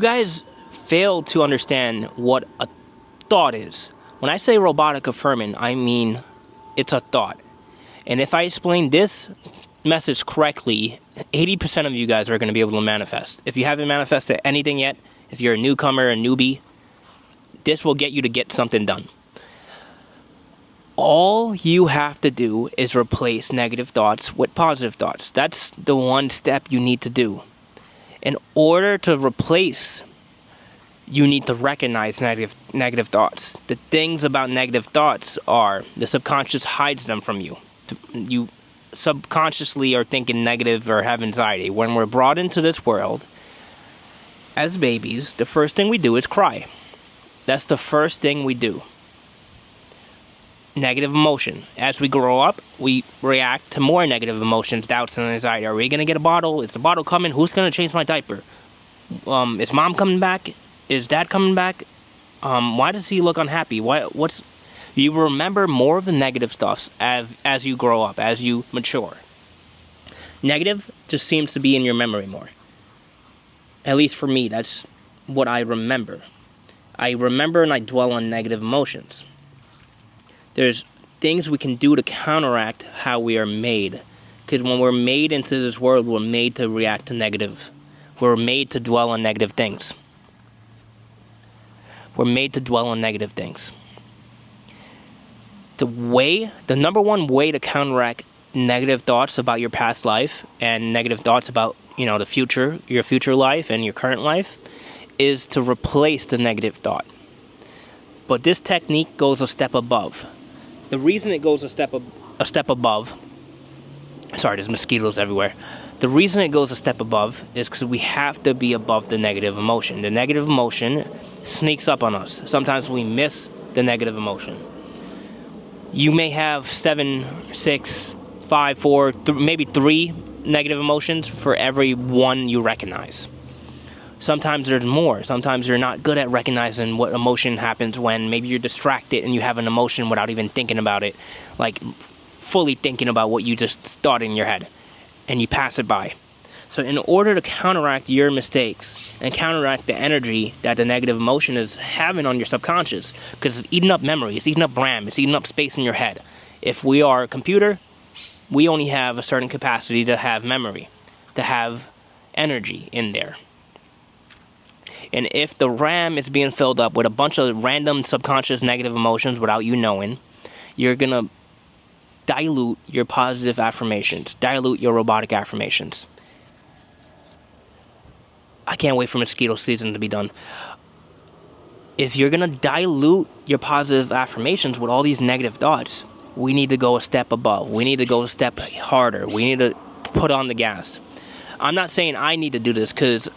You guys fail to understand what a thought is. When I say robotic affirming, I mean it's a thought. And if I explain this message correctly, 80% of you guys are going to be able to manifest. If you haven't manifested anything yet, if you're a newcomer, a newbie, this will get you to get something done. All you have to do is replace negative thoughts with positive thoughts. That's the one step you need to do. In order to replace, you need to recognize negative thoughts. The things about negative thoughts are the subconscious hides them from you. You subconsciously are thinking negative or have anxiety. When we're brought into this world as babies, the first thing we do is cry. That's the first thing we do. Negative emotion. As we grow up, we react to more negative emotions, doubts, and anxiety. Are we going to get a bottle? Is the bottle coming? Who's going to change my diaper? Is mom coming back? Is dad coming back? Why does he look unhappy? You remember more of the negative stuff as you grow up, as you mature. Negative just seems to be in your memory more. At least for me, that's what I remember. I remember and I dwell on negative emotions. There's things we can do to counteract how we are made. Because when we're made into this world, we're made to react to negative. We're made to dwell on negative things. We're made to dwell on negative things. The number one way to counteract negative thoughts about your past life and negative thoughts about, the future, your future life and your current life, is to replace the negative thought. But this technique goes a step above. The reason it goes a step above, sorry, there's mosquitoes everywhere. The reason it goes a step above is because we have to be above the negative emotion. The negative emotion sneaks up on us. Sometimes we miss the negative emotion. You may have 7, 6, 5, 4, maybe 3 negative emotions for every one you recognize. Sometimes there's more. Sometimes you're not good at recognizing what emotion happens when maybe you're distracted and you have an emotion without even thinking about it, like fully thinking about what you just thought in your head, and you pass it by. So in order to counteract your mistakes and counteract the energy that the negative emotion is having on your subconscious, because it's eating up memory, it's eating up RAM, it's eating up space in your head. If we are a computer, we only have a certain capacity to have memory, to have energy in there. And if the RAM is being filled up with a bunch of random subconscious negative emotions without you knowing, you're going to dilute your positive affirmations, dilute your robotic affirmations. I can't wait for mosquito season to be done. If you're going to dilute your positive affirmations with all these negative thoughts, we need to go a step above. We need to go a step harder. We need to put on the gas. I'm not saying I need to do this, because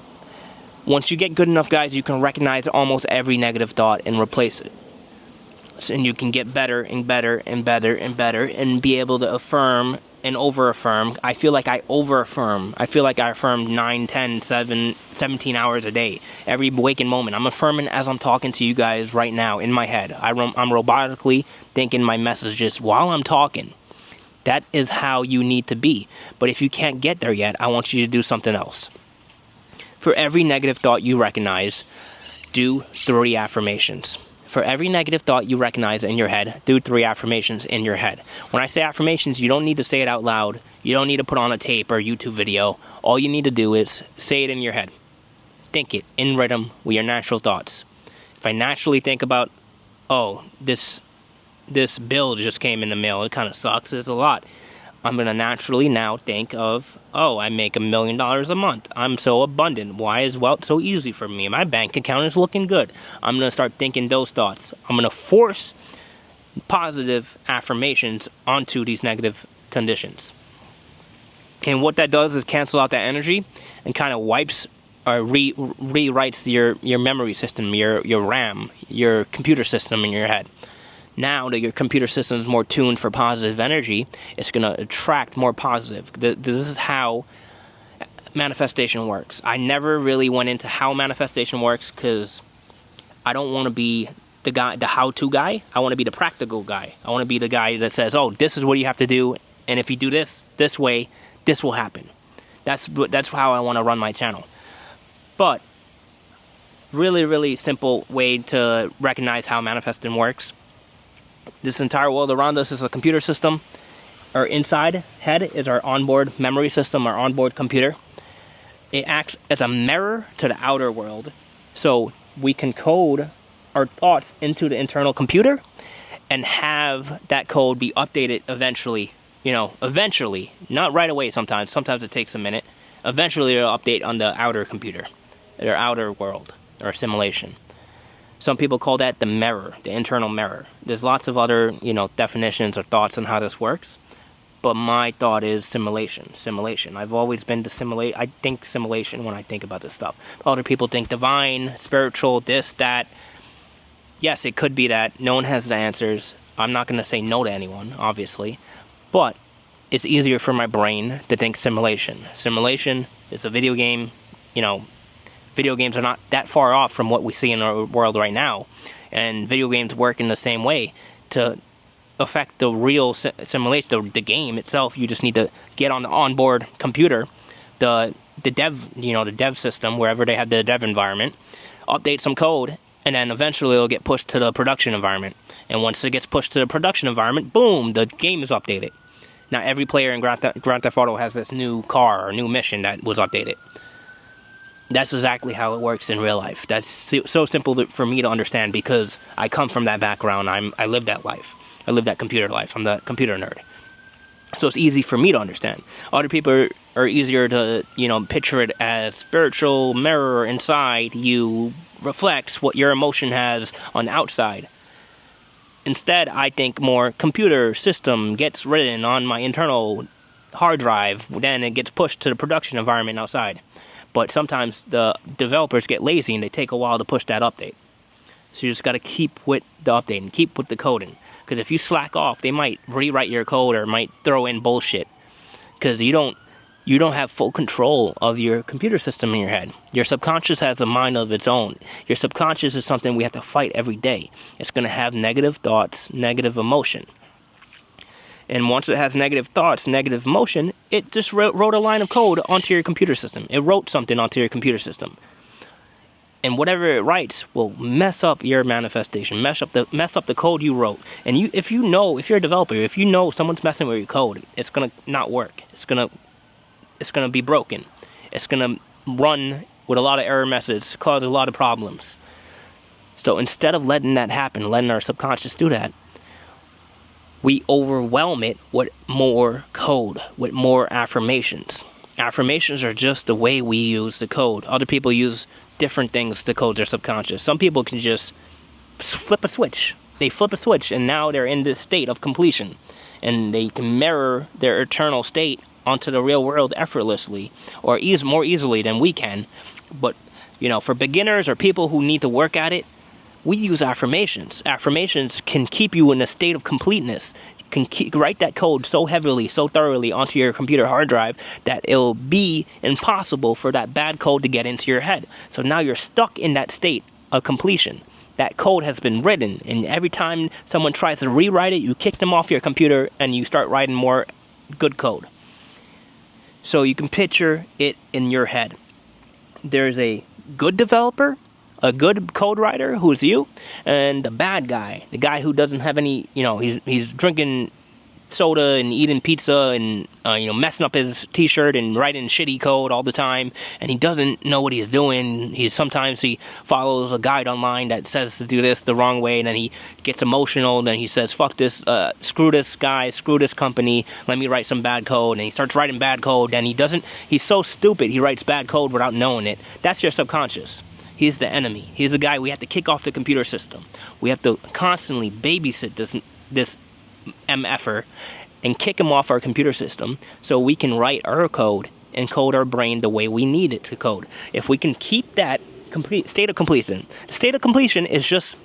once you get good enough, guys, you can recognize almost every negative thought and replace it. And you can get better and better and better and better and be able to affirm and over-affirm. I feel like I over-affirm. I feel like I affirm 9, 10, 17 hours a day. Every waking moment. I'm affirming as I'm talking to you guys right now in my head. I'm robotically thinking my messages while I'm talking. That is how you need to be. But if you can't get there yet, I want you to do something else. For every negative thought you recognize, do 3 affirmations. For every negative thought you recognize in your head, do 3 affirmations in your head. When I say affirmations, you don't need to say it out loud. You don't need to put on a tape or YouTube video. All you need to do is say it in your head. Think it in rhythm with your natural thoughts. If I naturally think about, oh, this bill just came in the mail, it kind of sucks, it's a lot. I'm going to naturally now think of, oh, I make $1 million a month. I'm so abundant. Why is wealth so easy for me? My bank account is looking good. I'm going to start thinking those thoughts. I'm going to force positive affirmations onto these negative conditions. And what that does is cancel out that energy and kind of wipes or rewrites your memory system, your RAM, your computer system in your head. Now that your computer system is more tuned for positive energy, it's going to attract more positive. This is how manifestation works. I never really went into how manifestation works because I don't want to be the how-to guy. I want to be the practical guy. I want to be the guy that says, oh, this is what you have to do, and if you do this way, this will happen. That's how I want to run my channel. But really, really simple way to recognize how manifesting works. This entire world around us is a computer system. Our inside head is our onboard memory system, our onboard computer. It acts as a mirror to the outer world. So we can code our thoughts into the internal computer and have that code be updated eventually. Eventually, not right away sometimes. Sometimes it takes a minute. Eventually it'll update on the outer computer, their outer world, or simulation. Some people call that the mirror, the internal mirror. There's lots of other, definitions or thoughts on how this works. But my thought is simulation. I've always been I think simulation when I think about this stuff. Other people think divine, spiritual, this, that. Yes, it could be that. No one has the answers. I'm not going to say no to anyone, obviously. But it's easier for my brain to think simulation. Simulation is a video game. Video games are not that far off from what we see in our world right now. And video games work in the same way. To affect the real simulation, the game itself, you just need to get on the onboard computer, the dev system, wherever they have the dev environment, update some code, and then eventually it'll get pushed to the production environment. And once it gets pushed to the production environment, boom, the game is updated. Now every player in Grand Theft Auto has this new car or new mission that was updated. That's exactly how it works in real life. That's so simple for me to understand because I come from that background. I live that life. I live that computer life. I'm the computer nerd. So it's easy for me to understand. Other people are easier to, picture it as spiritual mirror inside you reflects what your emotion has on the outside. Instead, I think more computer system gets written on my internal hard drive, then it gets pushed to the production environment outside. But sometimes the developers get lazy and they take a while to push that update. So you just got to keep with the updating, keep with the coding. Because if you slack off, they might rewrite your code or might throw in bullshit. Because you don't have full control of your computer system in your head. Your subconscious has a mind of its own. Your subconscious is something we have to fight every day. It's going to have negative thoughts, negative emotion. And once it has negative thoughts, negative emotion, it just wrote a line of code onto your computer system. It wrote something onto your computer system. And whatever it writes will mess up your manifestation, mess up the code you wrote. And if you're a developer, if you know someone's messing with your code, it's gonna not work. It's gonna be broken. It's gonna run with a lot of error messages, cause a lot of problems. So instead of letting that happen, letting our subconscious do that, we overwhelm it with more code, with more affirmations. Affirmations are just the way we use the code. Other people use different things to code their subconscious. Some people can just flip a switch. They flip a switch and now they're in this state of completion. And they can mirror their eternal state onto the real world effortlessly or more easily than we can. But, for beginners or people who need to work at it, we use affirmations. Affirmations can keep you in a state of completeness. You can write that code so heavily, so thoroughly onto your computer hard drive that it'll be impossible for that bad code to get into your head. So now you're stuck in that state of completion. That code has been written, and every time someone tries to rewrite it, you kick them off your computer and you start writing more good code. So you can picture it in your head. There's a good developer, a good code writer, who's you, and the bad guy, the guy who doesn't have any, he's drinking soda and eating pizza and, messing up his t-shirt and writing shitty code all the time, and he doesn't know what he's doing. Sometimes he follows a guide online that says to do this the wrong way, and then he gets emotional, and then he says, fuck this, screw this guy, screw this company, let me write some bad code, and he starts writing bad code, and he's so stupid, he writes bad code without knowing it. That's your subconscious. He's the enemy. He's the guy we have to kick off the computer system. We have to constantly babysit this MFer and kick him off our computer system so we can write our code and code our brain the way we need it to code. If we can keep that state of completion. The state of completion is just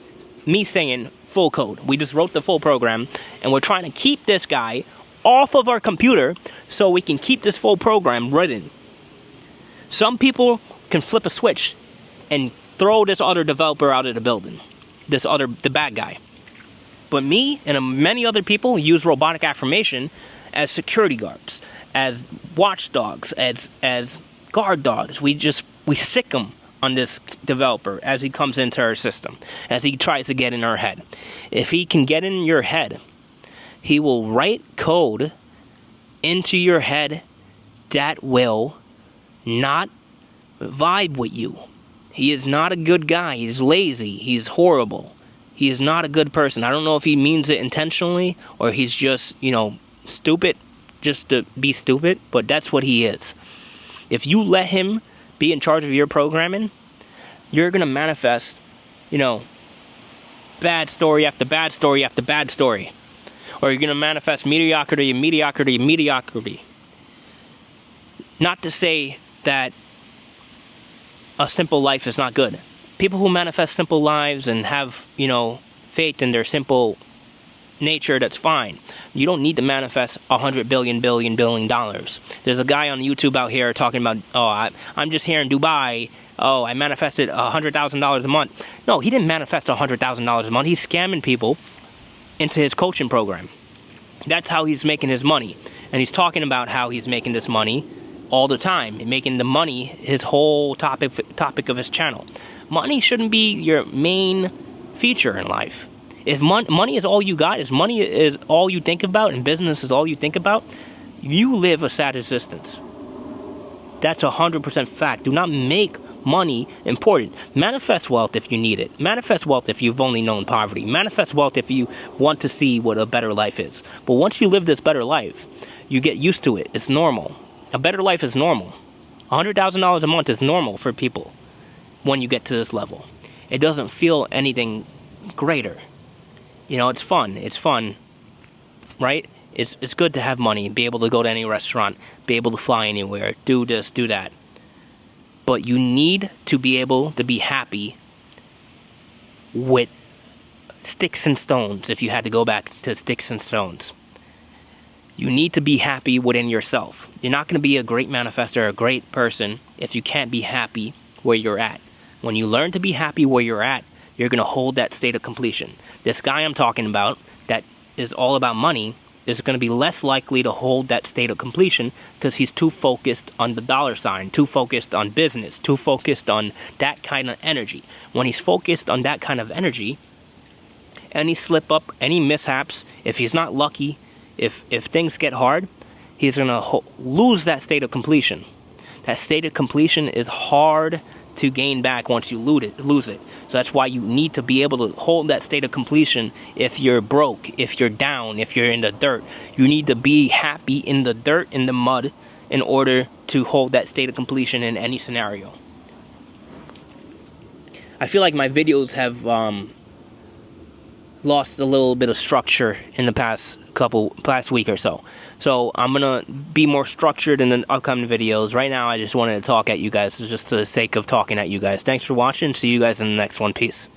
me saying full code. We just wrote the full program and we're trying to keep this guy off of our computer so we can keep this full program written. Some people can flip a switch and throw this other developer out of the building, the bad guy. But me and many other people use robotic affirmation as security guards, as watchdogs, as guard dogs. We sick them on this developer as he comes into our system, as he tries to get in our head. If he can get in your head, he will write code into your head that will not vibe with you. He is not a good guy. He's lazy. He's horrible. He is not a good person. I don't know if he means it intentionally or he's just, stupid just to be stupid, but that's what he is. If you let him be in charge of your programming, you're going to manifest, bad story after bad story after bad story. Or you're going to manifest mediocrity and mediocrity and mediocrity. Not to say that a simple life is not good. People who manifest simple lives and have, faith in their simple nature, that's fine. You don't need to manifest $100 billion. There's a guy on YouTube out here talking about, I'm just here in Dubai. I manifested $100,000 a month. No, he didn't manifest $100,000 a month. He's scamming people into his coaching program. That's how he's making his money. And he's talking about how he's making this money all the time, making the money his whole topic of his channel. Money shouldn't be your main feature in life. If money is all you got, if money is all you think about, and business is all you think about, you live a sad existence. That's 100% fact. Do not make money important. Manifest wealth if you need it. Manifest wealth if you've only known poverty. Manifest wealth if you want to see what a better life is. But once you live this better life, you get used to it. It's normal. A better life is normal. $100,000 a month is normal for people when you get to this level. It doesn't feel anything greater. It's fun. It's fun, right? It's good to have money, be able to go to any restaurant, be able to fly anywhere, do this, do that. But you need to be able to be happy with sticks and stones, if you had to go back to sticks and stones. You need to be happy within yourself. You're not going to be a great manifestor, a great person, if you can't be happy where you're at. When you learn to be happy where you're at, you're going to hold that state of completion. This guy I'm talking about that is all about money is going to be less likely to hold that state of completion because he's too focused on the dollar sign, too focused on business, too focused on that kind of energy. When he's focused on that kind of energy, any slip up, any mishaps, if he's not lucky, if things get hard, he's going to lose that state of completion. That state of completion is hard to gain back once you lose it. So that's why you need to be able to hold that state of completion if you're broke, if you're down, if you're in the dirt. You need to be happy in the dirt, in the mud, in order to hold that state of completion in any scenario. I feel like my videos have lost a little bit of structure in the past week or so. So I'm gonna be more structured in the upcoming videos. Right now I just wanted to talk at you guys just for the sake of talking at you guys. Thanks for watching. See you guys in the next one. Peace.